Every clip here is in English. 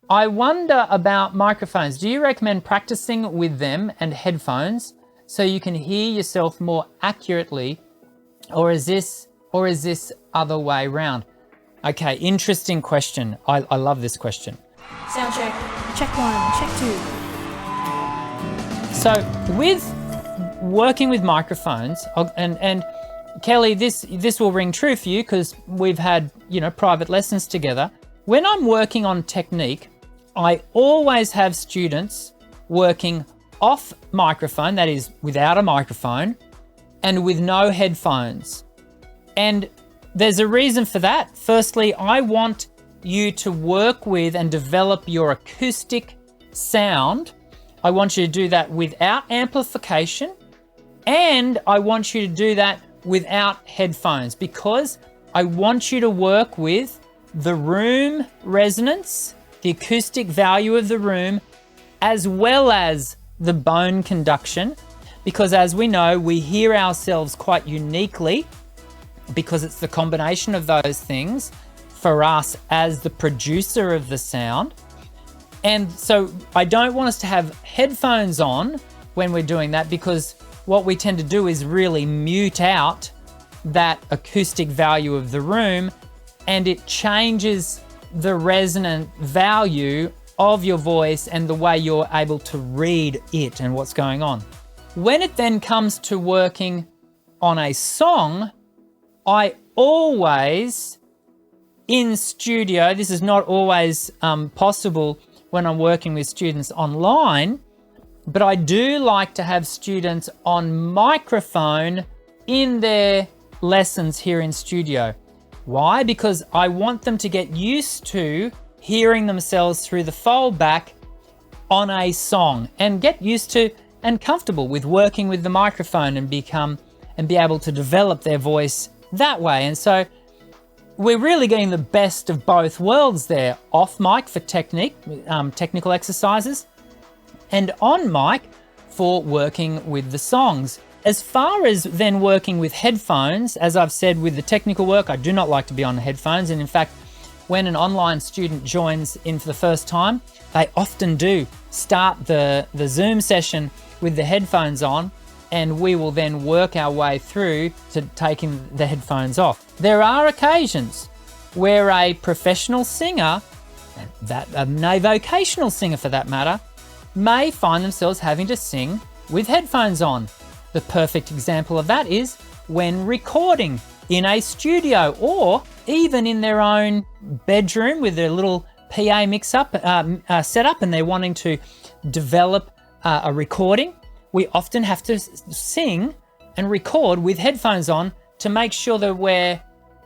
I wonder about microphones. Do you recommend practicing with them and headphones so you can hear yourself more accurately, or is this other way round? Okay, interesting question. I love this question. Sound check. Check 1, check 2. So with working with microphones, and Kelly, this will ring true for you because we've had, private lessons together. When I'm working on technique, I always have students working off microphone, that is without a microphone, and with no headphones. And there's a reason for that. Firstly, I want you to work with and develop your acoustic sound. I want you to do that without amplification, and I want you to do that without headphones, because I want you to work with the room resonance, the acoustic value of the room, as well as the bone conduction, because as we know, we hear ourselves quite uniquely because it's the combination of those things for us as the producer of the sound. And so I don't want us to have headphones on when we're doing that, because what we tend to do is really mute out that acoustic value of the room, and it changes the resonant value of your voice and the way you're able to read it and what's going on. When it then comes to working on a song, I always, in studio, this is not always possible when I'm working with students online, but I do like to have students on microphone in their lessons here in studio. Why? Because I want them to get used to hearing themselves through the fold back on a song, and get used to and comfortable with working with the microphone and be able to develop their voice that way. And so we're really getting the best of both worlds there, off mic for technical exercises, and on mic for working with the songs. As far as then working with headphones, as I've said with the technical work, I do not like to be on headphones. And in fact, when an online student joins in for the first time, they often do start the Zoom session with the headphones on, and we will then work our way through to taking the headphones off. There are occasions where a professional singer, a vocational singer for that matter, may find themselves having to sing with headphones on. The perfect example of that is when recording in a studio, or even in their own bedroom with their little PA mix-up setup, and they're wanting to develop a recording. We often have to sing and record with headphones on to make sure that we're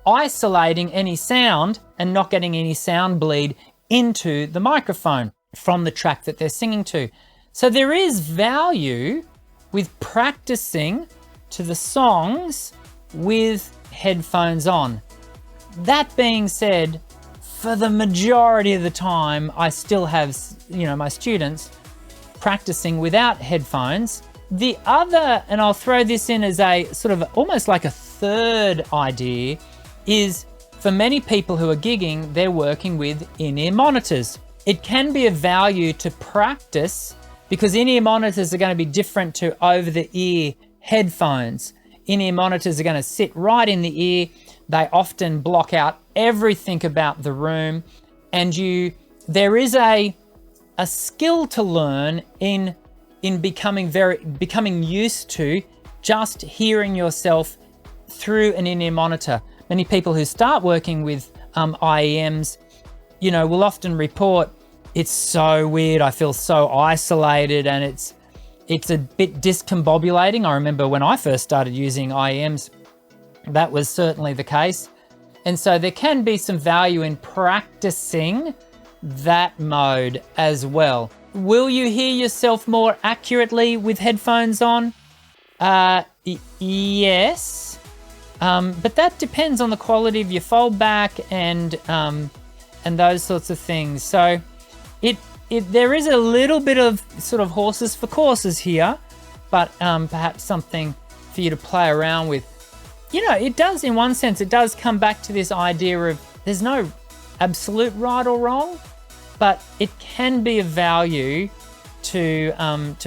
isolating any sound and not getting any sound bleed into the microphone from the track that they're singing to. So there is value with practicing to the songs with headphones on. That being said, for the majority of the time, I still have, my students practicing without headphones. The other, and I'll throw this in as a sort of almost like a third idea, is for many people who are gigging, they're working with in-ear monitors. It can be of value to practice, because in-ear monitors are going to be different to over-the-ear headphones. In-ear monitors are going to sit right in the ear. They often block out everything about the room, and there is a skill to learn in becoming used to just hearing yourself through an in-ear monitor. Many people who start working with IEMs, will often report, it's so weird, I feel so isolated, and it's a bit discombobulating. I remember when I first started using IEMs, that was certainly the case. And so there can be some value in practicing that mode as well. Will you hear yourself more accurately with headphones on? Yes, but that depends on the quality of your fold back and those sorts of things. So there is a little bit of sort of horses for courses here, but perhaps something for you to play around with. It does, in one sense, it does come back to this idea of there's no absolute right or wrong. but it can be of value to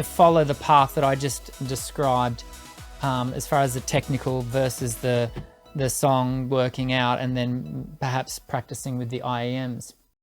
follow the path that I just described, as far as the technical versus the song working out, and then perhaps practicing with the IEMs.